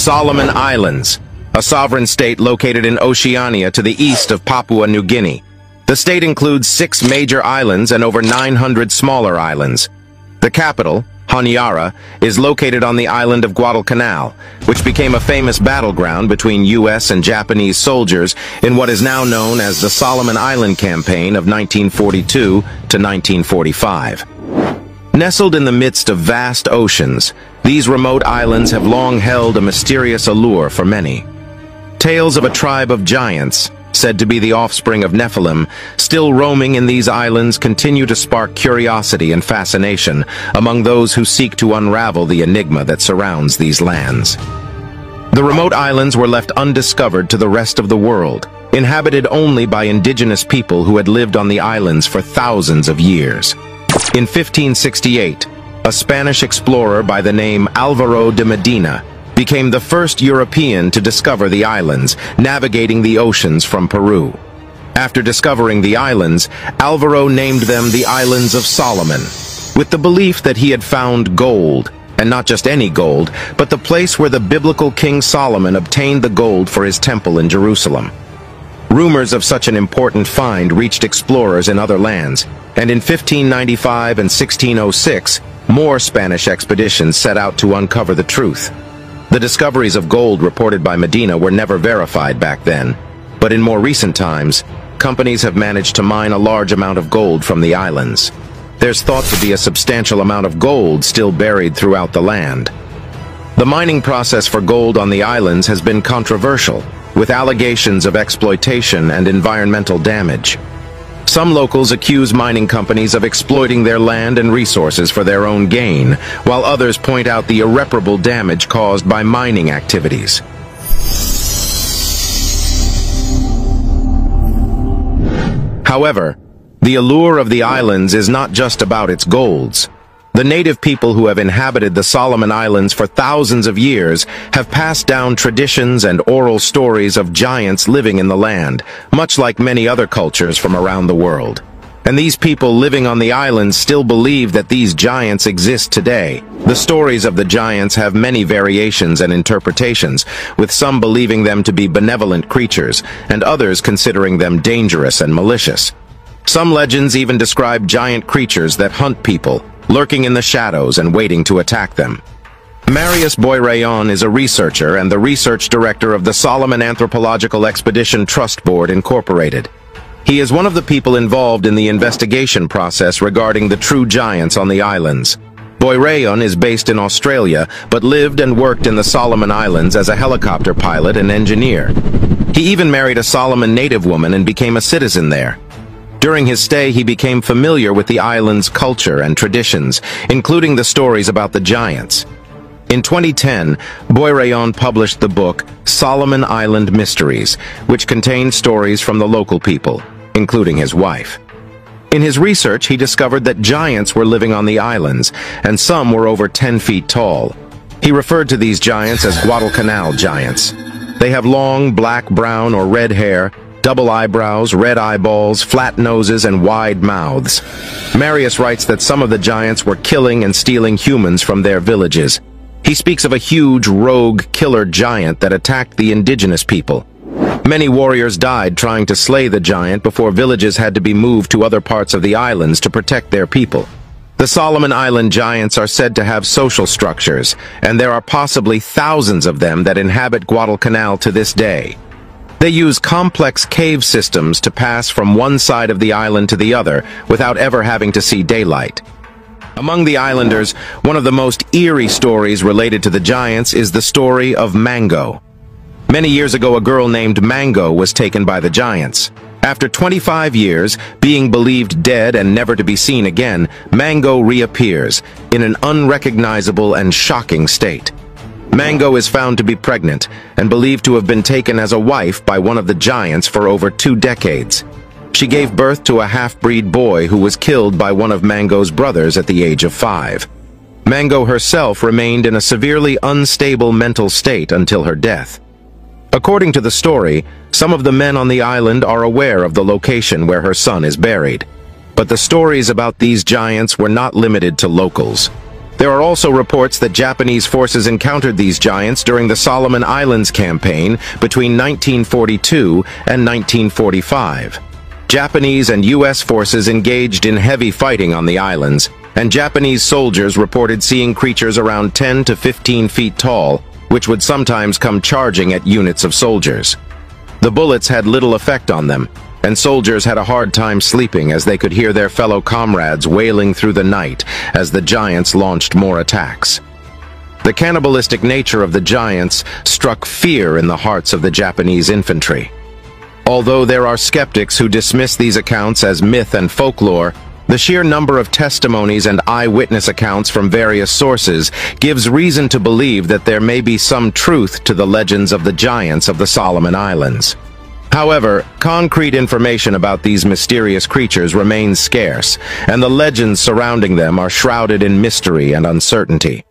Solomon Islands, a sovereign state located in Oceania to the east of Papua New Guinea. The state includes 6 major islands and over 900 smaller islands. The capital, Honiara, is located on the island of Guadalcanal, which became a famous battleground between U.S. and Japanese soldiers in what is now known as the Solomon Island Campaign of 1942 to 1945. Nestled in the midst of vast oceans, these remote islands have long held a mysterious allure for many. Tales of a tribe of giants, said to be the offspring of Nephilim, still roaming in these islands continue to spark curiosity and fascination among those who seek to unravel the enigma that surrounds these lands. The remote islands were left undiscovered to the rest of the world, inhabited only by indigenous people who had lived on the islands for thousands of years. In 1568, a Spanish explorer by the name Álvaro de Medina became the first European to discover the islands, navigating the oceans from Peru. After discovering the islands, Álvaro named them the Islands of Solomon, with the belief that he had found gold, and not just any gold, but the place where the biblical King Solomon obtained the gold for his temple in Jerusalem. Rumors of such an important find reached explorers in other lands, and in 1595 and 1606, more Spanish expeditions set out to uncover the truth. The discoveries of gold reported by Medina were never verified back then, but in more recent times, companies have managed to mine a large amount of gold from the islands. There's thought to be a substantial amount of gold still buried throughout the land. The mining process for gold on the islands has been controversial, with allegations of exploitation and environmental damage. Some locals accuse mining companies of exploiting their land and resources for their own gain, while others point out the irreparable damage caused by mining activities. However, the allure of the islands is not just about its golds. The native people who have inhabited the Solomon Islands for thousands of years have passed down traditions and oral stories of giants living in the land, much like many other cultures from around the world. And these people living on the islands still believe that these giants exist today. The stories of the giants have many variations and interpretations, with some believing them to be benevolent creatures, and others considering them dangerous and malicious. Some legends even describe giant creatures that hunt people, lurking in the shadows and waiting to attack them. Marius Boy-Rayon is a researcher and the research director of the Solomon Anthropological Expedition Trust Board, Incorporated. He is one of the people involved in the investigation process regarding the true giants on the islands. Boy-Rayon is based in Australia, but lived and worked in the Solomon Islands as a helicopter pilot and engineer. He even married a Solomon native woman and became a citizen there. During his stay, he became familiar with the island's culture and traditions, including the stories about the giants. In 2010, Boy-Rayon published the book Solomon Island Mysteries, which contained stories from the local people, including his wife. In his research, he discovered that giants were living on the islands, and some were over 10 feet tall. He referred to these giants as Guadalcanal giants. They have long, black, brown, or red hair, double eyebrows, red eyeballs, flat noses, and wide mouths. Marius writes that some of the giants were killing and stealing humans from their villages. He speaks of a huge, rogue, killer giant that attacked the indigenous people. Many warriors died trying to slay the giant before villages had to be moved to other parts of the islands to protect their people. The Solomon Island giants are said to have social structures, and there are possibly thousands of them that inhabit Guadalcanal to this day. They use complex cave systems to pass from one side of the island to the other without ever having to see daylight. Among the islanders, one of the most eerie stories related to the giants is the story of Mango. Many years ago, a girl named Mango was taken by the giants. After 25 years, being believed dead and never to be seen again, Mango reappears in an unrecognizable and shocking state. Mango is found to be pregnant and believed to have been taken as a wife by one of the giants for over 2 decades. She gave birth to a half-breed boy who was killed by one of Mango's brothers at the age of 5. Mango herself remained in a severely unstable mental state until her death. According to the story, some of the men on the island are aware of the location where her son is buried. But the stories about these giants were not limited to locals. There are also reports that Japanese forces encountered these giants during the Solomon Islands campaign between 1942 and 1945. Japanese and U.S. forces engaged in heavy fighting on the islands, and Japanese soldiers reported seeing creatures around 10 to 15 feet tall, which would sometimes come charging at units of soldiers. The bullets had little effect on them, and soldiers had a hard time sleeping as they could hear their fellow comrades wailing through the night as the giants launched more attacks. The cannibalistic nature of the giants struck fear in the hearts of the Japanese infantry. Although there are skeptics who dismiss these accounts as myth and folklore, the sheer number of testimonies and eyewitness accounts from various sources gives reason to believe that there may be some truth to the legends of the giants of the Solomon Islands. However, concrete information about these mysterious creatures remains scarce, and the legends surrounding them are shrouded in mystery and uncertainty.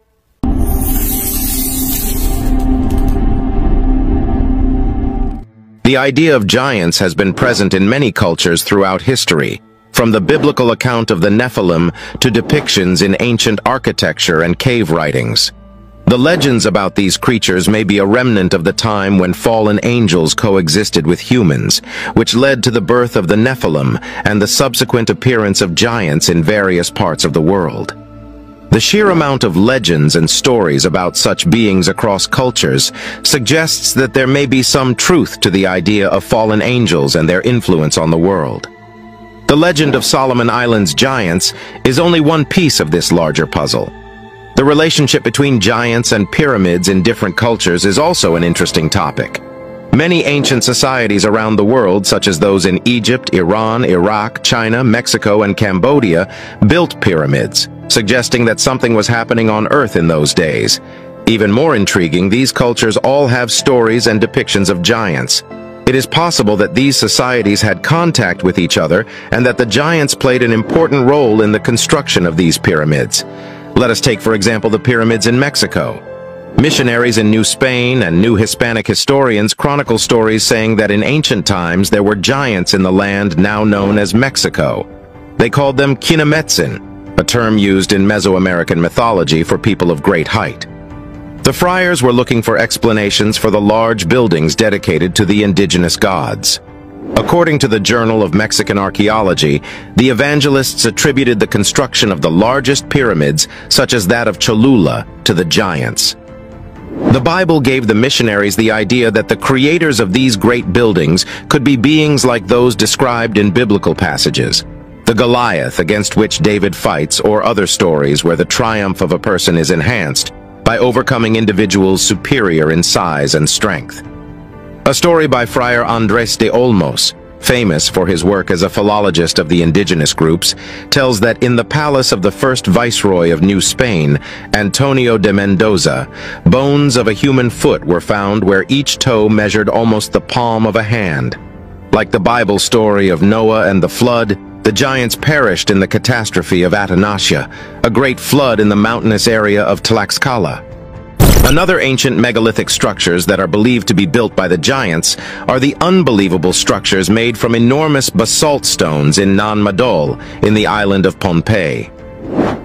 The idea of giants has been present in many cultures throughout history, from the biblical account of the Nephilim to depictions in ancient architecture and cave writings. The legends about these creatures may be a remnant of the time when fallen angels coexisted with humans, which led to the birth of the Nephilim and the subsequent appearance of giants in various parts of the world. The sheer amount of legends and stories about such beings across cultures suggests that there may be some truth to the idea of fallen angels and their influence on the world. The legend of Solomon Islands giants is only one piece of this larger puzzle. The relationship between giants and pyramids in different cultures is also an interesting topic. Many ancient societies around the world, such as those in Egypt, Iran, Iraq, China, Mexico, and Cambodia, built pyramids, suggesting that something was happening on Earth in those days. Even more intriguing, these cultures all have stories and depictions of giants. It is possible that these societies had contact with each other and that the giants played an important role in the construction of these pyramids. Let us take, for example, the pyramids in Mexico. Missionaries in New Spain and New Hispanic historians chronicle stories saying that in ancient times there were giants in the land now known as Mexico. They called them Kinametsin, a term used in Mesoamerican mythology for people of great height. The friars were looking for explanations for the large buildings dedicated to the indigenous gods. According to the Journal of Mexican Archaeology, the evangelists attributed the construction of the largest pyramids, such as that of Cholula, to the giants. The Bible gave the missionaries the idea that the creators of these great buildings could be beings like those described in biblical passages. The Goliath against which David fights, or other stories where the triumph of a person is enhanced by overcoming individuals superior in size and strength. A story by Friar Andrés de Olmos, famous for his work as a philologist of the indigenous groups, tells that in the palace of the first viceroy of New Spain, Antonio de Mendoza, bones of a human foot were found where each toe measured almost the palm of a hand. Like the Bible story of Noah and the flood, the giants perished in the catastrophe of Atanasha, a great flood in the mountainous area of Tlaxcala. Another ancient megalithic structures that are believed to be built by the giants are the unbelievable structures made from enormous basalt stones in Nan Madol, in the island of Pohnpei.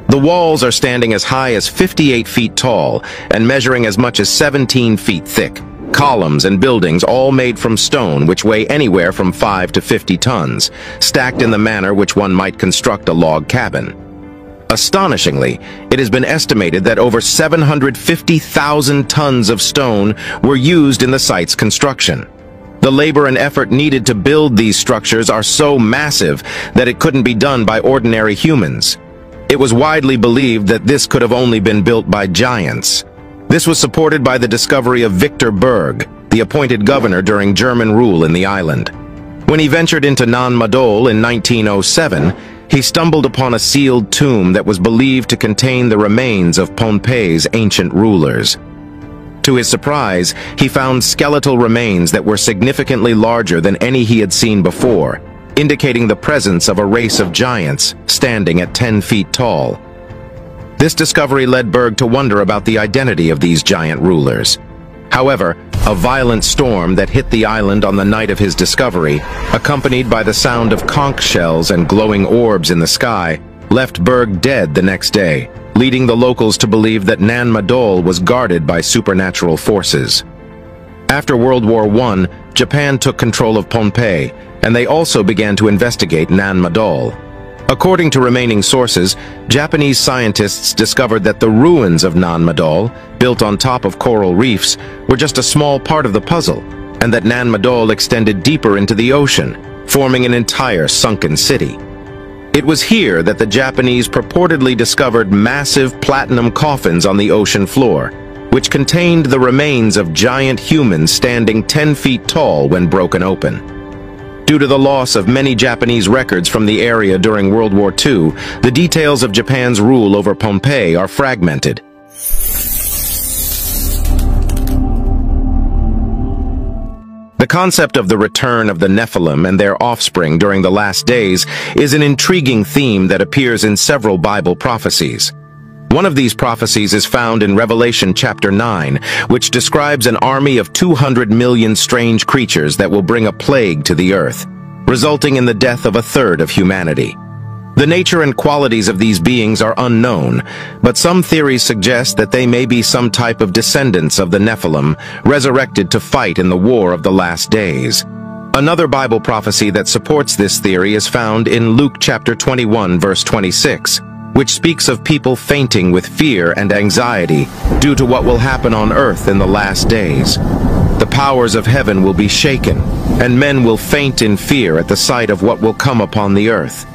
The walls are standing as high as 58 feet tall and measuring as much as 17 feet thick. Columns and buildings all made from stone which weigh anywhere from 5 to 50 tons, stacked in the manner which one might construct a log cabin. Astonishingly, it has been estimated that over 750,000 tons of stone were used in the site's construction. The labor and effort needed to build these structures are so massive that it couldn't be done by ordinary humans. It was widely believed that this could have only been built by giants. This was supported by the discovery of Victor Berg, the appointed governor during German rule in the island. When he ventured into Nan Madol in 1907, he stumbled upon a sealed tomb that was believed to contain the remains of Pohnpei's ancient rulers. To his surprise, he found skeletal remains that were significantly larger than any he had seen before, indicating the presence of a race of giants standing at 10 feet tall. This discovery led Berg to wonder about the identity of these giant rulers. However, a violent storm that hit the island on the night of his discovery, accompanied by the sound of conch shells and glowing orbs in the sky, left Berg dead the next day. leading the locals to believe that Nanmadol was guarded by supernatural forces. After World War I, Japan took control of Pohnpei, and they also began to investigate Nanmadol. According to remaining sources, Japanese scientists discovered that the ruins of Nanmadol, built on top of coral reefs, were just a small part of the puzzle, and that Nanmadol extended deeper into the ocean, forming an entire sunken city. It was here that the Japanese purportedly discovered massive platinum coffins on the ocean floor, which contained the remains of giant humans standing 10 feet tall when broken open. Due to the loss of many Japanese records from the area during World War II, the details of Japan's rule over Pohnpei are fragmented. The concept of the return of the Nephilim and their offspring during the last days is an intriguing theme that appears in several Bible prophecies. One of these prophecies is found in Revelation chapter 9, which describes an army of 200 million strange creatures that will bring a plague to the earth, resulting in the death of a third of humanity. The nature and qualities of these beings are unknown, but some theories suggest that they may be some type of descendants of the Nephilim, resurrected to fight in the war of the last days. Another Bible prophecy that supports this theory is found in Luke chapter 21, verse 26, which speaks of people fainting with fear and anxiety due to what will happen on earth in the last days. The powers of heaven will be shaken, and men will faint in fear at the sight of what will come upon the earth.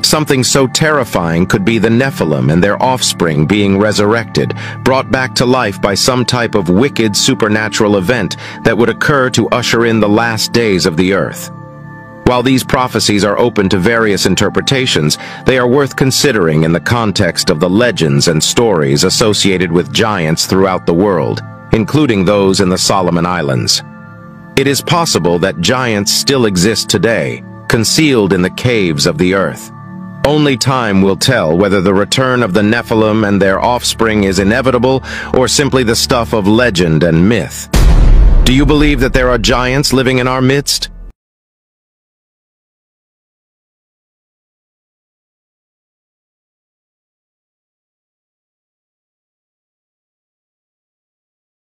Something so terrifying could be the Nephilim and their offspring being resurrected, brought back to life by some type of wicked supernatural event that would occur to usher in the last days of the earth. While these prophecies are open to various interpretations, they are worth considering in the context of the legends and stories associated with giants throughout the world, including those in the Solomon Islands. It is possible that giants still exist today, concealed in the caves of the earth. Only time will tell whether the return of the Nephilim and their offspring is inevitable or simply the stuff of legend and myth. Do you believe that there are giants living in our midst?